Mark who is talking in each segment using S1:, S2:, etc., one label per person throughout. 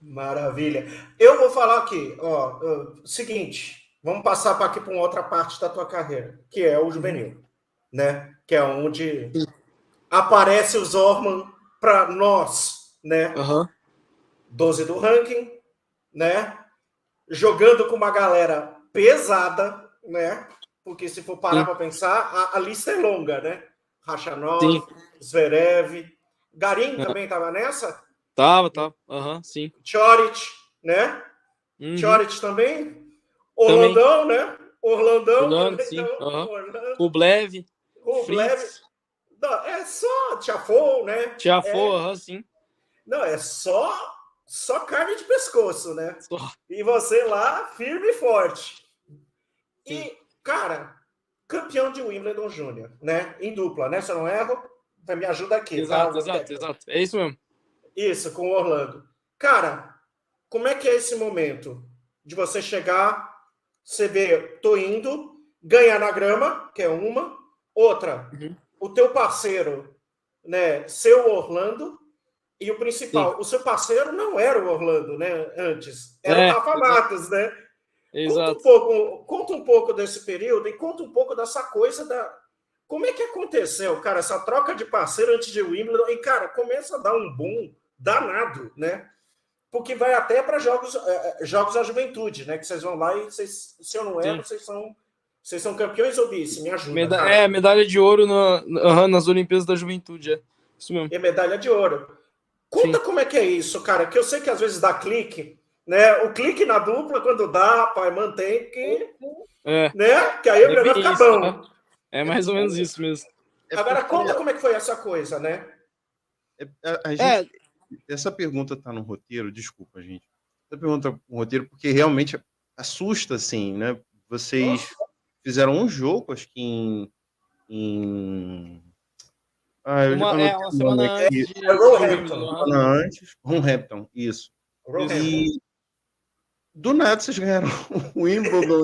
S1: Maravilha. Eu vou falar aqui, ó, seguinte, vamos passar para aqui para uma outra parte da tua carreira, que é o
S2: Uhum.
S1: juvenil, né? Que é onde aparece o Zorman para nós, né?
S2: Aham.
S1: 12 do ranking, né? Jogando com uma galera pesada, né? Porque se for parar
S2: Sim,
S1: para pensar, a lista é longa, né?
S2: sim.
S1: Rachanov, Zverev, Garim
S2: Aham.
S1: também estava nessa,
S2: Tava. Aham, sim.
S1: Choric, né?
S2: Uhum.
S1: Choric também,
S2: Também.
S1: Orlandão, né? Orlandão
S2: Orlando,
S1: também,
S2: sim.
S1: então,
S2: Aham.
S1: Orlando,
S2: Rublev,
S1: Rublev,
S2: Fritz,
S1: não, é só Tiafoe, né?
S2: Tiafoe, aham, sim.
S1: Não, é só carne de pescoço, né?
S2: Só.
S1: E você lá, firme e forte.
S2: Sim.
S1: E, cara, campeão de Wimbledon Júnior, né? Em dupla, né? Se eu não erro, me ajuda aqui, tá?
S2: Exato, exato, exato. É isso mesmo.
S1: Isso, com o Orlando. Cara, como é que é esse momento de você chegar, você vê, tô indo, ganhar na grama, que é uma, outra,
S2: Uhum.
S1: o teu parceiro, né, seu Orlando, e o
S2: Sim.
S1: principal, o seu parceiro não era o Orlando, né, antes, era o
S2: É,
S1: Rafa
S2: exato.
S1: Matos, né?
S2: Exato.
S1: Conta um pouco desse período e conta um pouco dessa coisa da como é que aconteceu, cara, essa troca de parceiro antes de Wimbledon e cara, começa a dar um boom danado, né? Porque vai até para jogos da juventude, né? Que vocês vão lá e vocês, se eu não erro,
S2: Sim.
S1: vocês são campeões ou vice, me ajuda,
S2: É,
S1: cara.
S2: medalha de ouro aham, nas Olimpíadas da Juventude, é. Isso mesmo.
S1: E medalha de ouro. Conta
S2: Sim.
S1: como é que é isso, cara, que eu sei que às vezes dá clique, né? O clique na dupla, quando dá, pai, mantém,
S2: É,
S1: né? Que aí o
S2: é
S1: vai
S2: bem
S1: ficar
S2: isso. Aham.
S1: bom.
S2: É mais ou menos isso mesmo.
S3: É
S1: Agora
S3: porque
S1: conta como é que foi essa coisa, né?
S3: a
S2: É,
S3: gente. Essa pergunta está no roteiro, desculpa, gente. Essa pergunta no roteiro, porque realmente assusta, assim, né? Vocês
S1: Nossa,
S3: fizeram um jogo, acho que Ah, eu anotei
S2: uma
S3: o nome
S2: semana antes
S3: aqui.
S1: é
S2: de Wimbledon,
S1: Roehampton.
S2: aham.
S3: Semana antes, Hampton, isso.
S2: Isso.
S1: Roehampton.
S3: E do nada vocês ganharam o Wimbledon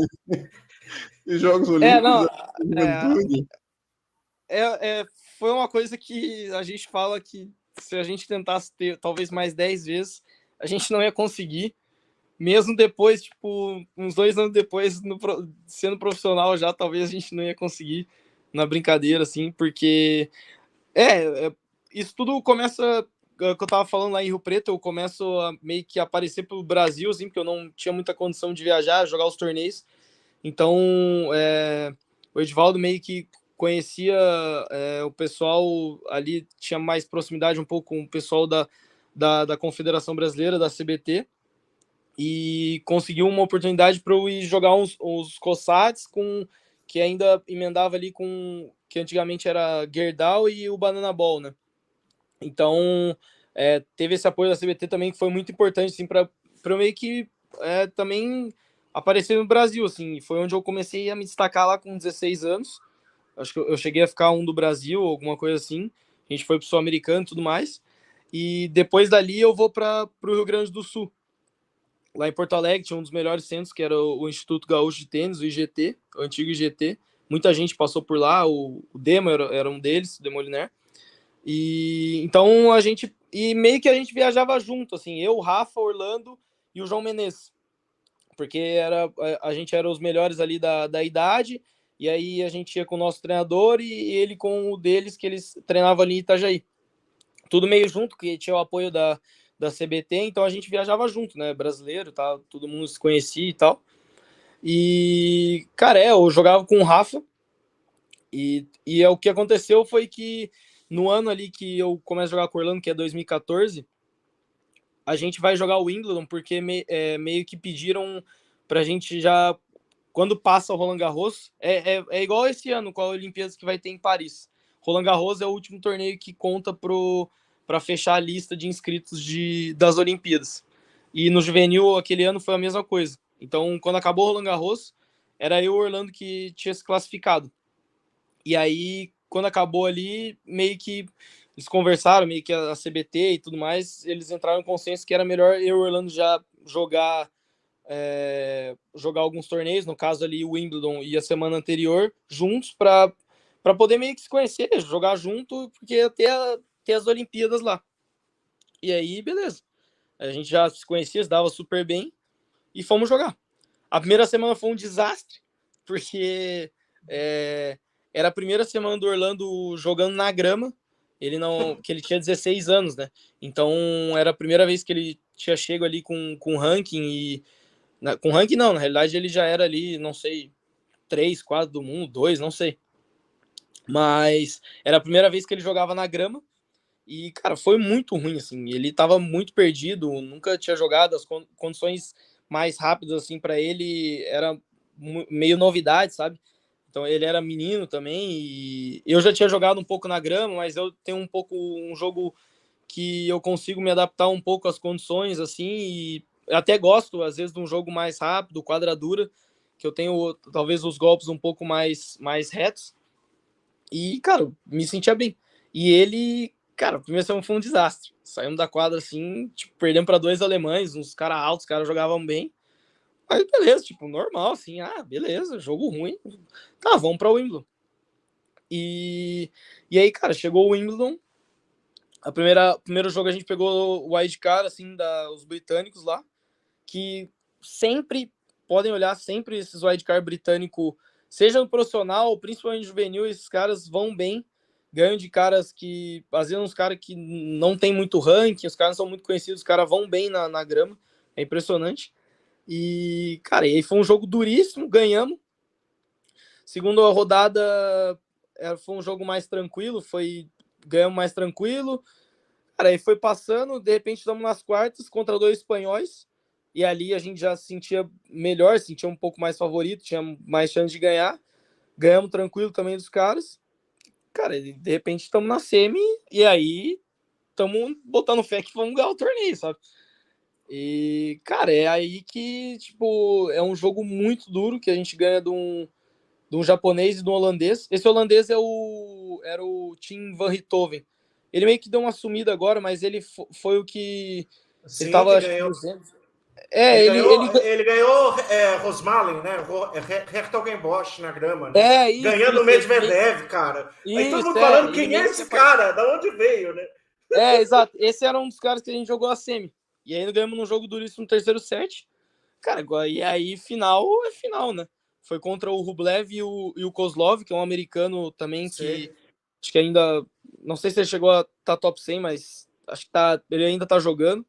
S3: e Jogos
S2: É,
S3: Olímpicos
S2: não,
S3: da
S2: é,
S3: Juventude.
S2: foi uma coisa que a gente fala que se a gente tentasse ter talvez mais 10 vezes, a gente não ia conseguir. Mesmo depois, tipo, uns 2 anos depois, sendo profissional já, talvez a gente não ia conseguir na brincadeira, assim, porque isso tudo começa, que eu tava falando lá em Rio Preto, eu começo a meio que aparecer pelo Brasil, assim, porque eu não tinha muita condição de viajar, jogar os torneios. Então, o Edvaldo meio que conhecia o pessoal ali, tinha mais proximidade um pouco com o pessoal da Confederação Brasileira, da CBT, e conseguiu uma oportunidade para eu ir jogar uns COSATs com que ainda emendava ali com que antigamente era Gerdau e o Banana Ball, né? Então, teve esse apoio da CBT também que foi muito importante assim para eu meio que também aparecer no Brasil, assim. Foi onde eu comecei a me destacar lá com 16 anos. Acho que eu cheguei a ficar um do Brasil, alguma coisa assim. A gente foi pro Sul-Americano e tudo mais. E depois dali eu vou para o Rio Grande do Sul. Lá em Porto Alegre tinha um dos melhores centros, que era o Instituto Gaúcho de Tênis, o IGT, o antigo IGT. Muita gente passou por lá, o Demo era um deles, o Demoliner. E então a gente. E meio que a gente viajava junto, assim, eu, o Rafa, Orlando e o João Menezes. Porque a gente era os melhores ali da idade, e aí a gente ia com o nosso treinador e ele com o deles, que eles treinavam ali em Itajaí. Tudo meio junto, que tinha o apoio da CBT, então a gente viajava junto, né? Brasileiro, tá? Todo mundo se conhecia e tal. E, cara, eu jogava com o Rafa, e o que aconteceu foi que no ano ali que eu começo a jogar com o Orlando, que é 2014, a gente vai jogar o Wimbledon, porque meio que pediram pra gente já, quando passa o Roland Garros, é igual esse ano com a Olimpíadas que vai ter em Paris. Roland Garros é o último torneio que conta para fechar a lista de inscritos das Olimpíadas. E no juvenil, aquele ano foi a mesma coisa. Então, quando acabou o Roland Garros, era eu e o Orlando que tinha se classificado. E aí, quando acabou ali, meio que eles conversaram, meio que a CBT e tudo mais, eles entraram em consenso que era melhor eu e o Orlando já jogar alguns torneios, no caso ali o Wimbledon e a semana anterior, juntos, para poder meio que se conhecer, jogar junto, porque ia ter as Olimpíadas lá. E aí, beleza. A gente já se conhecia, se dava super bem e fomos jogar. A primeira semana foi um desastre, porque era a primeira semana do Orlando jogando na grama. Ele não, que ele tinha 16 anos, né? Então era a primeira vez que ele tinha chego ali com ranking e com ranking não, na realidade ele já era ali, não sei, 3, 4 do mundo, 2, não sei. Mas era a primeira vez que ele jogava na grama e, cara, foi muito ruim, assim. Ele tava muito perdido, nunca tinha jogado, as condições mais rápidas, assim, para ele era meio novidade, sabe? Então ele era menino também e eu já tinha jogado um pouco na grama, mas eu tenho um pouco um jogo que eu consigo me adaptar um pouco às condições, assim, e até gosto, às vezes, de um jogo mais rápido, quadradura, que eu tenho talvez os golpes um pouco mais retos. E, cara, me sentia bem. E ele, cara, primeiro semana foi um desastre. Saímos da quadra assim, tipo, perdemos para 2 alemães, uns caras altos, os caras jogavam bem. Mas beleza, tipo, normal, assim, beleza, jogo ruim. Tá, vamos pra Wimbledon. E aí, cara, chegou o Wimbledon. Primeiro jogo a gente pegou o wildcard, assim, os britânicos lá, que sempre podem olhar, sempre esses wildcard britânico, seja no profissional, principalmente no juvenil, esses caras vão bem, ganham de caras que, às vezes, uns caras que não tem muito ranking, os caras não são muito conhecidos, os caras vão bem na grama, é impressionante. E, cara, e aí foi um jogo duríssimo, ganhamos. Segunda rodada foi um jogo mais tranquilo, ganhamos mais tranquilo. Cara, aí foi passando, de repente estamos nas quartas contra 2 espanhóis. E ali a gente já se sentia melhor, sentia um pouco mais favorito, tinha mais chance de ganhar. Ganhamos tranquilo também dos caras. Cara, de repente estamos na semi e aí estamos botando fé que vamos ganhar o torneio, sabe? E, cara, é aí que, tipo, é um jogo muito duro que a gente ganha de um japonês e de um holandês. Esse holandês era o Tim Van Riethoven. Ele meio que deu uma sumida agora, mas ele foi o que. Ele
S1: Sim,
S2: tava,
S1: que
S2: acho que
S1: ganhou.
S2: 200.
S1: Ele ganhou Rosmalen, né? Hertogenbosch na grama, né? Ganhando o
S2: Isso.
S1: Medvedev, cara. Aí todo
S2: Isso,
S1: mundo falando,
S2: ele
S1: quem é
S2: meio
S1: esse
S2: que.
S1: cara? Da onde veio, né?
S2: Exato. Esse era um dos caras que a gente jogou a semi. E aí ganhamos num jogo duríssimo no terceiro set. Cara, e aí final é final, né? Foi contra o Rublev e o Kozlov, que é um americano também
S1: Sim.
S2: que acho que ainda. Não sei se ele chegou a estar top 100, mas acho que ele ainda tá jogando.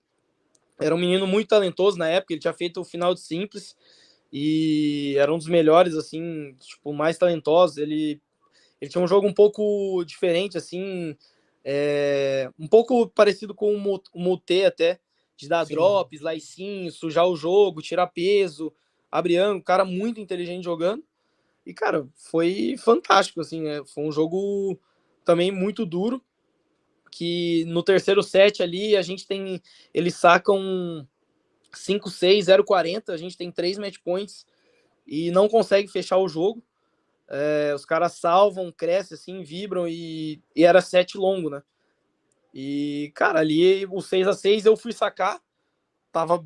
S2: Era um menino muito talentoso na época, ele tinha feito o final de simples e era um dos melhores, assim, tipo, mais talentosos. Ele tinha um jogo um pouco diferente, assim, um pouco parecido com o Mutê até, de dar
S1: Sim.
S2: drops, laicinho, sujar o jogo, tirar peso, abrir ângulo, cara muito inteligente jogando. E, cara, foi fantástico, assim, né? Foi um jogo também muito duro, que no terceiro set ali a gente tem. Eles sacam 5-6, 0-40, a gente tem 3 match points e não consegue fechar o jogo. Os caras salvam, crescem, assim, vibram e era set longo, né? E, cara, ali o 6-6 eu fui sacar, tava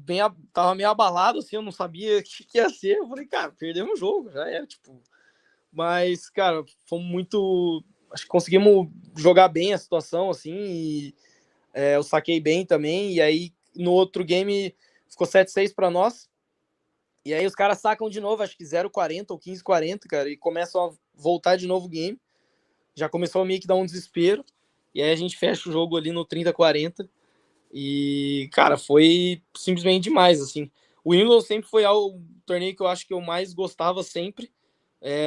S2: meio abalado, assim, eu não sabia o que ia ser. Eu falei, cara, perdemos o jogo, já era, tipo. Mas, cara, fomos muito. Acho que conseguimos jogar bem a situação, assim, e eu saquei bem também. E aí, no outro game, ficou 7-6 para nós. E aí, os caras sacam de novo, acho que 0-40 ou 15-40, cara, e começam a voltar de novo o game. Já começou a meio que dar um desespero. E aí, a gente fecha o jogo ali no 30-40. E, cara, foi simplesmente demais, assim. O Wimbledon sempre foi o torneio que eu acho que eu mais gostava sempre.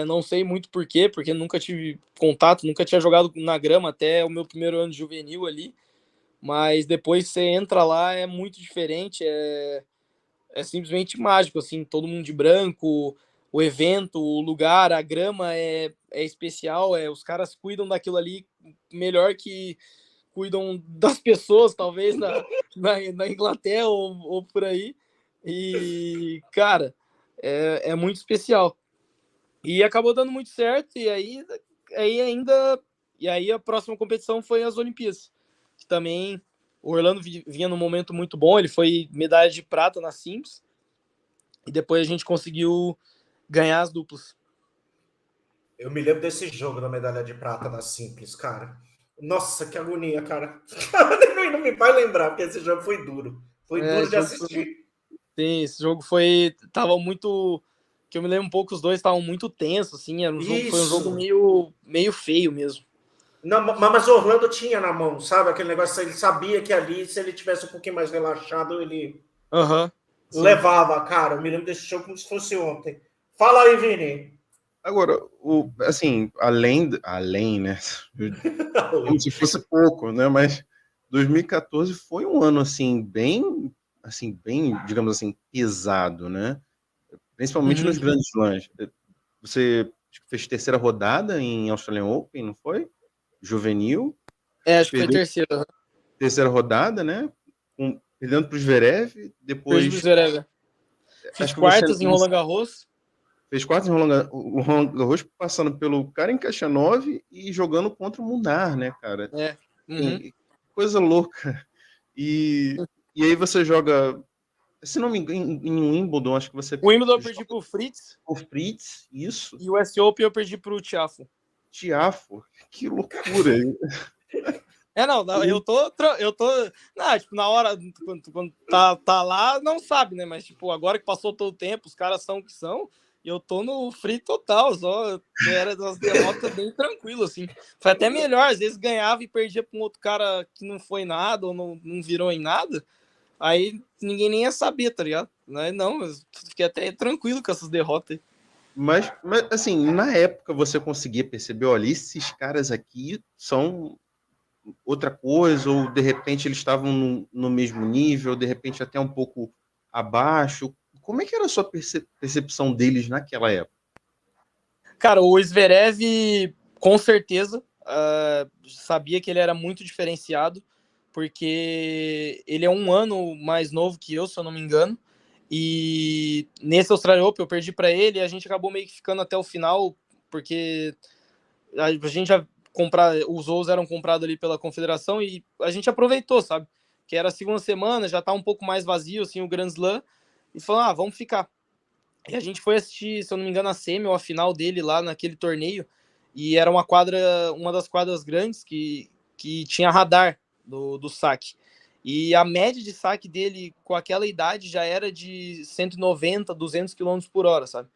S2: Não sei muito porquê, porque nunca tive contato, nunca tinha jogado na grama até o meu primeiro ano de juvenil ali. Mas depois você entra lá, é muito diferente, é simplesmente mágico, assim, todo mundo de branco, o evento, o lugar, a grama é especial, os caras cuidam daquilo ali melhor que cuidam das pessoas, talvez, na Inglaterra ou por aí. E, cara, é muito especial. E acabou dando muito certo, e aí a próxima competição foi as Olimpíadas, que também o Orlando vinha num momento muito bom, ele foi medalha de prata na simples, e depois a gente conseguiu ganhar as duplas.
S1: Eu me lembro desse jogo da medalha de prata da Simples, cara. Nossa, que agonia, cara. Não me vai lembrar, porque esse jogo foi duro. Foi duro de assistir.
S2: Sim, esse jogo foi... Tava muito... Que eu me lembro um pouco, os dois estavam muito tensos, assim. Era um jogo, foi um jogo meio feio mesmo.
S1: Não, mas o Orlando tinha na mão, sabe? Aquele negócio, ele sabia que ali, se ele tivesse um pouquinho mais relaxado, ele levava, cara. Eu me lembro desse jogo como se fosse ontem. Fala aí, Vini.
S3: Agora, assim, além, né? Como se fosse pouco, né? Mas 2014 foi um ano, assim, bem, digamos assim, pesado, né? Principalmente nos grandes slams. Você fez terceira rodada em Australian Open, não foi? Juvenil.
S2: Acho que foi terceira.
S3: Terceira rodada, né? Perdendo para o Zverev, depois...
S2: Perdi pro Zverev. Fiz quartas em Roland Garros.
S3: Fez quartas em Roland Garros, passando pelo Karen Khachanov e jogando contra o Munar, né, cara? Coisa louca. E aí você joga... Se não me engano, em Wimbledon, acho que você...
S2: O Wimbledon eu perdi pro Fritz.
S3: O Fritz, isso.
S2: E o US Open eu perdi pro Tiafoe.
S3: Que loucura.
S2: Eu tô... Não, tipo, na hora, quando tá lá, não sabe, né? Mas, tipo, agora que passou todo o tempo, os caras são o que são, e eu tô no free total, só era das derrotas bem tranquilo, assim. Foi até melhor, às vezes ganhava e perdia pra um outro cara que não foi nada, ou não virou em nada, aí ninguém nem ia saber, tá ligado? Não, eu fiquei até tranquilo com essas derrotas aí.
S3: Mas, assim, na época você conseguia perceber, olha, esses caras aqui são outra coisa, ou de repente eles estavam no mesmo nível, de repente até um pouco abaixo. Como é que era a sua percepção deles naquela época?
S2: Cara, o Zverev, com certeza, sabia que ele era muito diferenciado, porque ele é um ano mais novo que eu, se eu não me engano, e nesse Australian Open eu perdi para ele e a gente acabou meio que ficando até o final, porque a gente já os Ous eram comprados ali pela confederação e a gente aproveitou, sabe? Que era a segunda semana, já tá um pouco mais vazio, assim, o Grand Slam, e falou, vamos ficar. E a gente foi assistir, se eu não me engano, a semi ou a final dele lá naquele torneio, e era uma das quadras grandes que tinha radar do saque. E a média de saque dele com aquela idade já era de 190, 200 km por hora, sabe?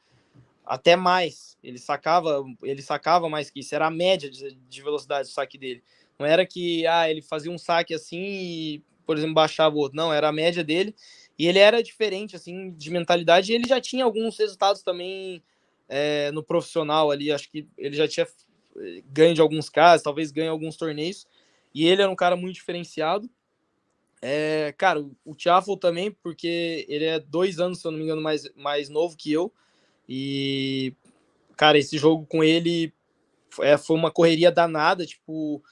S2: Até mais. Ele sacava mais que isso. Era a média de velocidade do saque dele. Não era que ele fazia um saque assim e, por exemplo, baixava o outro. Não, era a média dele. E ele era diferente, assim, de mentalidade. E ele já tinha alguns resultados também no profissional ali. Acho que ele já tinha ganho de alguns casos, talvez ganhe alguns torneios. E ele era um cara muito diferenciado. Cara, o Tiafoe também, porque ele é 2 anos, se eu não me engano, mais novo que eu. E, cara, esse jogo com ele foi uma correria danada, tipo,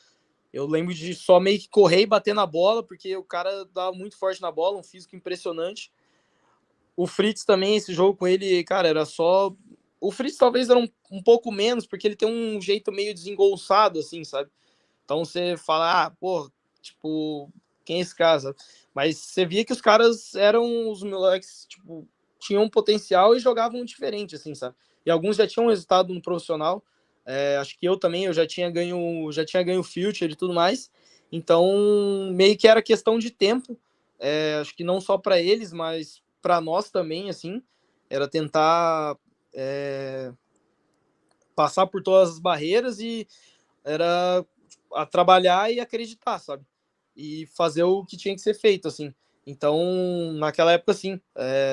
S2: eu lembro de só meio que correr e bater na bola, porque o cara dava muito forte na bola, um físico impressionante. O Fritz também, esse jogo com ele, cara, era só... O Fritz talvez era um pouco menos, porque ele tem um jeito meio desengolçado, assim, sabe? Então você fala, tipo, quem é esse cara, sabe? Mas você via que os caras eram os moleques, tipo, tinham um potencial e jogavam diferente, assim, sabe? E alguns já tinham resultado no profissional. Acho que eu também, eu já tinha ganho Future e tudo mais. Então, meio que era questão de tempo. Acho que não só para eles, mas para nós também, assim. Era tentar passar por todas as barreiras e era a trabalhar e acreditar, sabe? E fazer o que tinha que ser feito, assim. Então, naquela época, sim,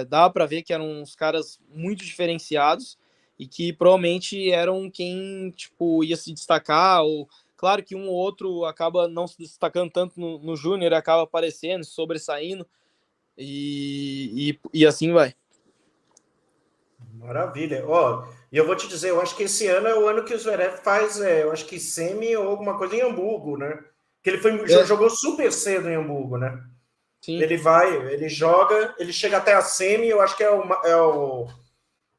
S2: dava para ver que eram uns caras muito diferenciados e que provavelmente eram quem, tipo, ia se destacar, ou claro que um ou outro acaba não se destacando tanto no Júnior, acaba aparecendo, sobressaindo, e assim vai.
S1: Maravilha. E eu vou te dizer, eu acho que esse ano é o ano que o Zverev faz, eu acho que semi ou alguma coisa em Hamburgo, né? Que ele jogou super cedo em Hamburgo, né? Sim. Ele joga, ele chega até a semi, eu acho que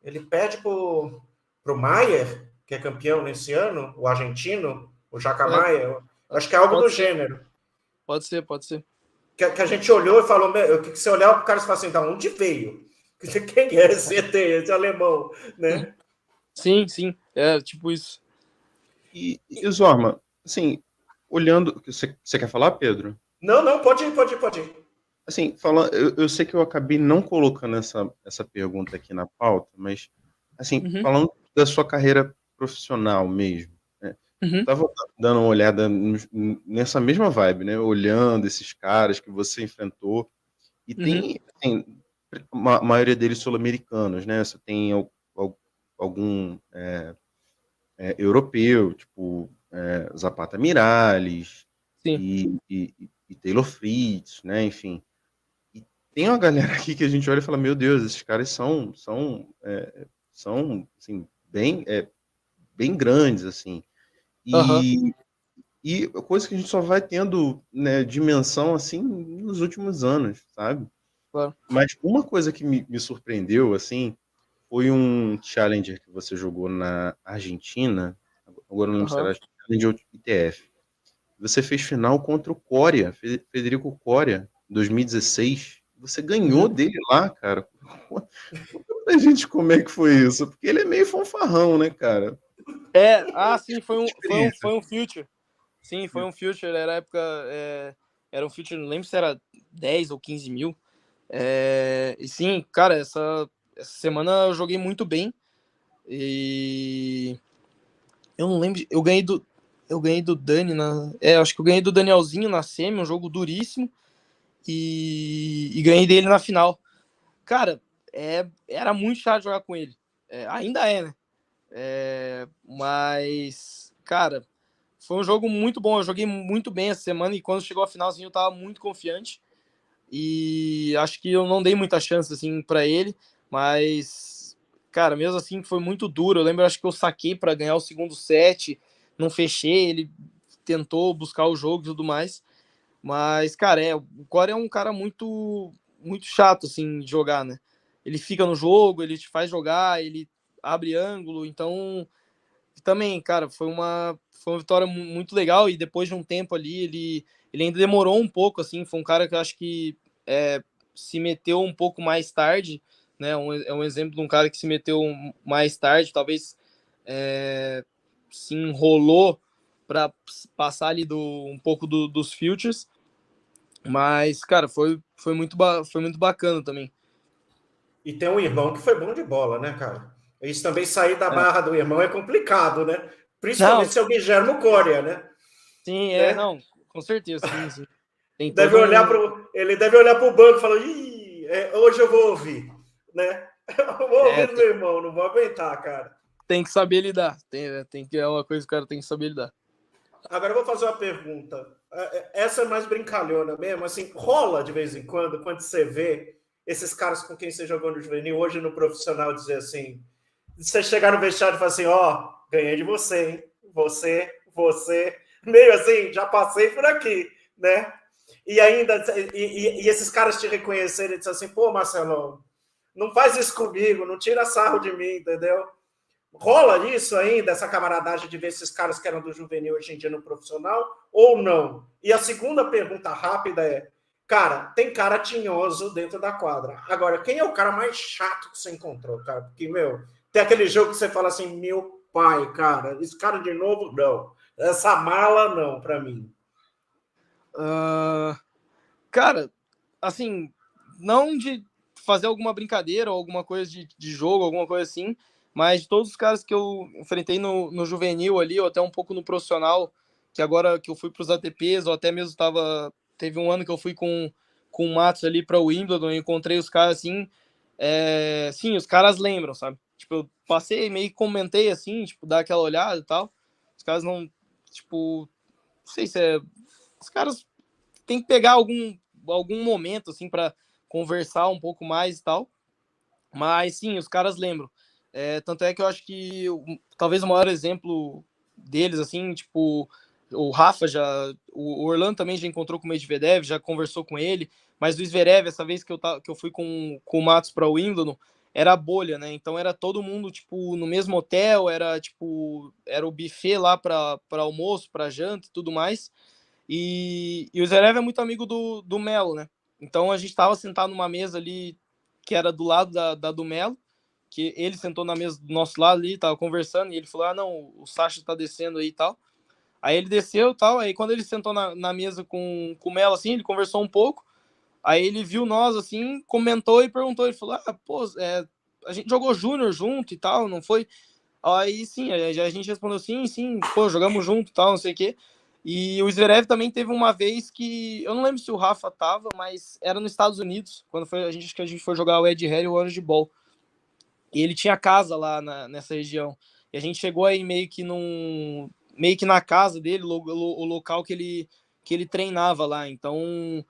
S1: ele perde pro Maier, que é campeão nesse ano, o argentino, o Jaca Maier. Acho que é algo do gênero.
S2: Pode ser.
S1: Que a gente olhou e falou, que você olhava pro cara e falava assim, então, onde veio? Quem é esse alemão, né?
S2: Sim, tipo isso.
S3: E Zorma, assim, olhando... Você quer falar, Pedro?
S1: Não, pode ir.
S3: assim, falando, eu sei que eu acabei não colocando essa pergunta aqui na pauta, mas, assim,
S2: Uhum,
S3: falando da sua carreira profissional mesmo, né?
S2: uhum,
S3: Tava dando uma olhada nessa mesma vibe, né? Olhando esses caras que você enfrentou, e
S2: uhum,
S3: tem, assim, a maioria deles sul-americanos, né? Você tem algum europeu, tipo Zapata Miralles
S2: sim.
S3: e Taylor Fritz, né? Enfim. E tem uma galera aqui que a gente olha e fala, meu Deus, esses caras são assim, bem grandes, assim.
S2: Aham,
S3: E coisa que a gente só vai tendo, né, dimensão assim nos últimos anos, sabe?
S2: claro.
S3: Mas uma coisa que me surpreendeu, assim, foi um Challenger que você jogou na Argentina, agora eu não lembro se
S2: Aham.
S3: era Challenger ou ITF. Você fez final contra o Coria, Federico Coria, em 2016. Você ganhou
S2: Uhum.
S3: dele lá, cara. Conta pra gente como é que foi isso, porque ele é meio fanfarrão, né, cara?
S2: Sim,
S3: Experiência.
S2: foi um Future. Sim, foi um Future, era época. Era um Future, não lembro se era 10 ou 15 mil. E sim, cara, essa semana eu joguei muito bem. E eu não lembro. Eu ganhei do Dani na. Acho que eu ganhei do Danielzinho na semi, um jogo duríssimo. E ganhei dele na final. Cara, era muito chato jogar com ele. Ainda é, né? Mas, cara, foi um jogo muito bom. Eu joguei muito bem essa semana e quando chegou a finalzinho eu tava muito confiante. E acho que eu não dei muita chance assim para ele, mas cara, mesmo assim foi muito duro. Eu lembro, acho que eu saquei para ganhar o segundo set, não fechei, ele tentou buscar o jogo e tudo mais. Mas cara, o Core é um cara muito chato assim de jogar, né? Ele fica no jogo, ele te faz jogar, ele abre ângulo, então também, cara, foi uma vitória muito legal e depois de um tempo ali, ele ainda demorou um pouco, assim, foi um cara que eu acho que se meteu um pouco mais tarde, né, é um exemplo de um cara que se meteu mais tarde, talvez se enrolou para passar ali um pouco dos futures, mas, cara, foi muito bacana também.
S1: E tem um irmão que foi bom de bola, né, cara? Isso também sair da
S2: É.
S1: barra do irmão é complicado, né?
S2: Não,
S1: Principalmente se é o Guilherme Coria,
S2: sim,
S1: né?
S2: não, com certeza, sim, sim. Tem
S1: Deve
S2: todo
S1: olhar
S2: um.
S1: pro, ele deve olhar para o banco e falar: Ih, hoje eu vou ouvir, né? Eu vou ouvir do
S2: Tem,
S1: meu irmão, não vou aguentar, cara.
S2: tem que saber lidar. É uma coisa que o cara tem que saber lidar.
S1: Agora eu vou fazer uma pergunta. Essa é mais brincalhona mesmo. Assim, rola de vez em quando você vê esses caras com quem você jogou no juvenil, hoje no profissional, dizer assim: você chegar no vestiário e falar assim: ó, ganhei de você, hein? Você. Meio assim, já passei por aqui, né? E ainda, e esses caras te reconhecerem e dizer assim: pô, Marcelo, não faz isso comigo, não tira sarro de mim, entendeu? Rola isso ainda, essa camaradagem de ver esses caras que eram do juvenil hoje em dia no profissional, ou não? E a segunda pergunta rápida é, cara, tem cara tinhoso dentro da quadra. Agora, quem é o cara mais chato que você encontrou, cara? Porque, meu, tem aquele jogo que você fala assim, meu pai, cara, esse cara de novo, não. Essa mala, não, pra mim.
S2: Ah, cara, assim, não de fazer alguma brincadeira ou alguma coisa de jogo, alguma coisa assim, mas de todos os caras que eu enfrentei no juvenil ali, ou até um pouco no profissional, que agora que eu fui para os ATPs, ou até mesmo teve um ano que eu fui com o Matos ali para o Wimbledon, e encontrei os caras assim, sim, os caras lembram, sabe? Tipo, eu passei, meio que comentei assim, tipo, dar aquela olhada e tal, os caras não, tipo, não sei se é, os caras tem que pegar algum momento, assim, para conversar um pouco mais e tal. Mas sim, os caras lembram. Tanto é que eu acho que talvez o maior exemplo deles, assim, tipo, o Rafa já. O Orlando também já encontrou com o Medvedev, já conversou com ele, mas o Zverev, essa vez que eu fui com o Matos para o Wimbledon, era a bolha, né? Então era todo mundo, tipo, no mesmo hotel, era o buffet lá para almoço, para janta e tudo mais. E o Zverev é muito amigo do Melo, né? Então a gente estava sentado numa mesa ali que era do lado da do Melo, que ele sentou na mesa do nosso lado ali, tava conversando, e ele falou: ah, não, o Sacha tá descendo aí e tal. Aí ele desceu e tal, aí quando ele sentou na mesa com o Melo, assim, ele conversou um pouco, Aí ele viu nós, assim, comentou e perguntou, ele falou, pô, a gente jogou júnior junto e tal, não foi? Aí sim, a gente respondeu sim, pô, jogamos junto e tal, não sei o quê. E o Zverev também teve uma vez que, eu não lembro se o Rafa tava, mas era nos Estados Unidos, quando a gente foi jogar o Ed Harry e o Orange Ball. E ele tinha casa lá nessa região. E a gente chegou aí meio que na casa dele, o local que ele treinava lá. Então,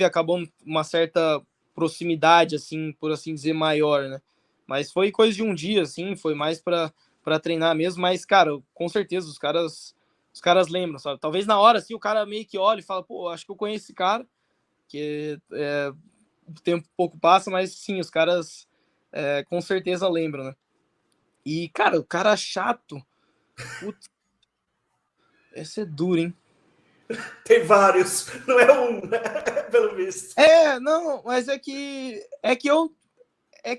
S2: acabou uma certa proximidade, assim, por assim dizer, maior, né? Mas foi coisa de um dia, assim, foi mais para treinar mesmo. Mas, cara, com certeza os caras lembram, sabe? Talvez na hora, assim, o cara meio que olha e fala, pô, acho que eu conheço esse cara, que o tempo pouco passa, mas sim, os caras com certeza lembram, né? E, cara, o cara chato, putz, esse é duro, hein?
S1: Tem vários, não é um, né? Pelo visto.
S2: Não, mas é que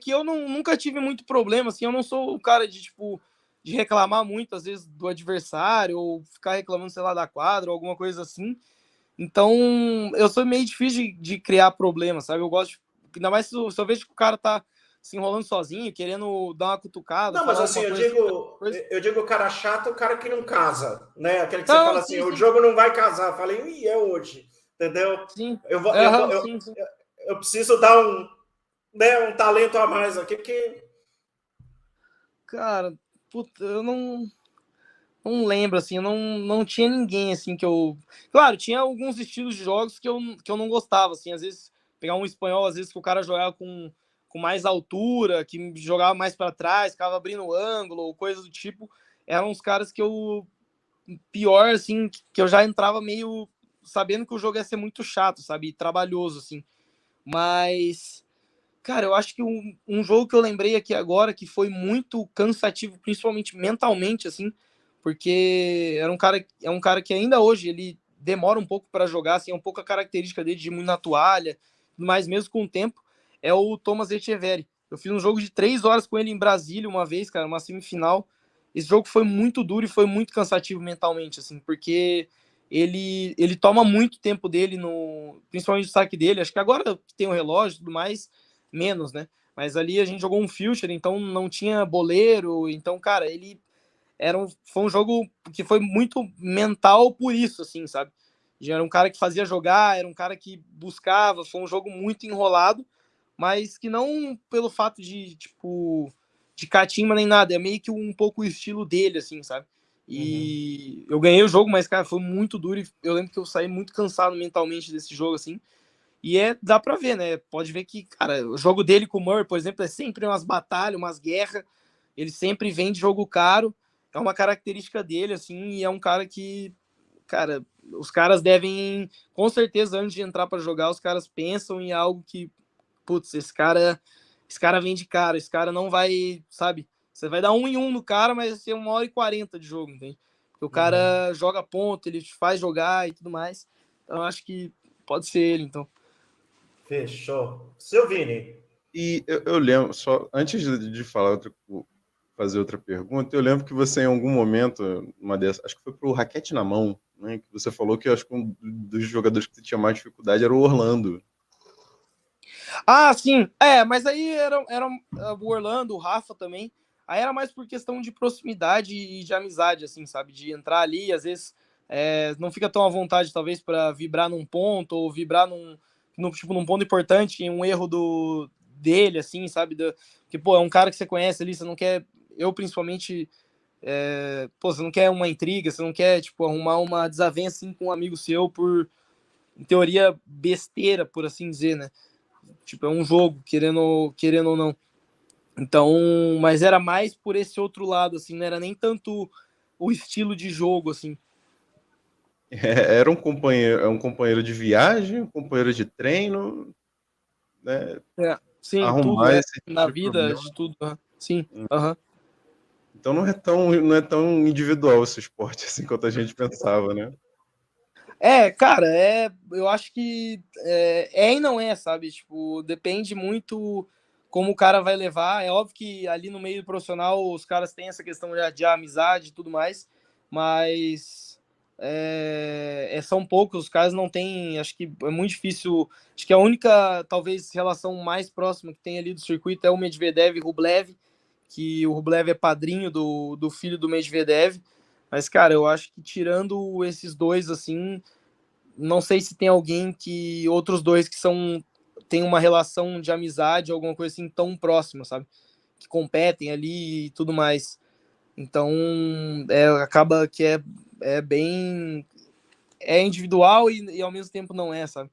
S2: eu nunca tive muito problema, assim, eu não sou o cara de reclamar muito, às vezes, do adversário, ou ficar reclamando, sei lá, da quadra, ou alguma coisa assim. Então, eu sou meio difícil de criar problema, sabe? Eu gosto, ainda mais se eu vejo que o cara tá se enrolando sozinho, querendo dar uma cutucada,
S1: Não, mas
S2: falar
S1: assim,
S2: alguma
S1: eu
S2: coisa assim.
S1: digo, eu digo o cara chato, o cara que não casa, né? Aquele que você
S2: Não,
S1: fala assim,
S2: sim,
S1: o
S2: sim,
S1: jogo não vai casar. Eu falei, é hoje, entendeu?
S2: sim.
S1: Eu, vou, eu, vou,
S2: Aham,
S1: eu,
S2: sim, sim.
S1: eu preciso dar um talento a mais aqui, porque...
S2: Cara, puta, eu não lembro, assim, eu não tinha ninguém, assim, que eu... Claro, tinha alguns estilos de jogos que eu não gostava, assim, às vezes, pegar um espanhol, às vezes que o cara jogava com mais altura, que jogava mais para trás, ficava abrindo ângulo, ou coisa do tipo, eram os caras que eu... Pior, assim, que eu já entrava meio sabendo que o jogo ia ser muito chato, sabe, e trabalhoso, assim. Mas... Cara, eu acho que um jogo que eu lembrei aqui agora que foi muito cansativo, principalmente mentalmente, assim, porque é um cara que ainda hoje ele demora um pouco para jogar, assim, é um pouco a característica dele de ir muito na toalha, mas mesmo com o tempo, é o Thomas Etcheverry. Eu fiz um jogo de 3 horas com ele em Brasília uma vez, cara, uma semifinal. Esse jogo foi muito duro e foi muito cansativo mentalmente, assim, porque ele toma muito tempo dele, principalmente o saque dele. Acho que agora que tem o relógio e tudo mais, menos, né? Mas ali a gente jogou um future, então não tinha boleiro. Então, cara, foi um jogo que foi muito mental por isso, assim, sabe? Já era um cara que fazia jogar, era um cara que buscava. Foi um jogo muito enrolado, mas que não pelo fato de catimba nem nada. É meio que um pouco o estilo dele, assim, sabe? E eu ganhei o jogo, mas, cara, foi muito duro. E eu lembro que eu saí muito cansado mentalmente desse jogo, assim. E dá pra ver, né? Pode ver que, cara, o jogo dele com o Murray, por exemplo, é sempre umas batalhas, umas guerras. Ele sempre vem de jogo caro. É uma característica dele, assim, e é um cara que, cara, os caras devem, com certeza, antes de entrar para jogar, os caras pensam em algo que, putz, esse cara vem de cara, esse cara não vai, sabe? Você vai dar 1-1 no cara, mas vai ser 1h40 de jogo, entende? Porque o cara joga ponto, ele te faz jogar e tudo mais. Então, eu acho que pode ser ele, então.
S1: Fechou. Seu Vini.
S3: E eu lembro, só antes de falar fazer outra pergunta, eu lembro que você, em algum momento, uma dessas, acho que foi pro Raquete na Mão, né, que você falou que acho que um dos jogadores que tinha mais dificuldade era o Orlando.
S2: Ah, sim. Mas aí era o Orlando, o Rafa também. Aí era mais por questão de proximidade e de amizade, assim, sabe? De entrar ali, às vezes não fica tão à vontade, talvez, para vibrar num ponto ou vibrar num ponto importante, em um erro dele, assim, sabe? Que, pô, é um cara que você conhece ali, você não quer. Eu, principalmente. Você não quer uma intriga, você não quer, tipo, arrumar uma desavença assim, com um amigo seu por, em teoria, besteira, por assim dizer, né? Tipo, é um jogo, querendo ou não. Então, mas era mais por esse outro lado, assim, não era nem tanto o estilo de jogo, assim.
S3: Era um companheiro de viagem, um companheiro de treino, né?
S2: Sim, tudo,
S3: Arrumar esse tipo
S2: na
S3: de
S2: vida,
S3: problema.
S2: de tudo. Sim, aham.
S3: Então não é tão individual esse esporte assim quanto a gente pensava, né?
S2: Cara, eu acho que e não é, sabe? Tipo, depende muito como o cara vai levar. É óbvio que ali no meio profissional os caras têm essa questão de amizade e tudo mais, mas são poucos, os caras não têm, acho que é muito difícil, acho que a única, talvez, relação mais próxima que tem ali do circuito é o Medvedev e Rublev, que o Rublev é padrinho do filho do Medvedev, mas, cara, eu acho que tirando esses dois, assim, não sei se tem alguém que, outros dois que tem uma relação de amizade, alguma coisa assim, tão próxima, sabe? Que competem ali e tudo mais. Então, acaba que é bem... É individual e ao mesmo tempo não é, sabe?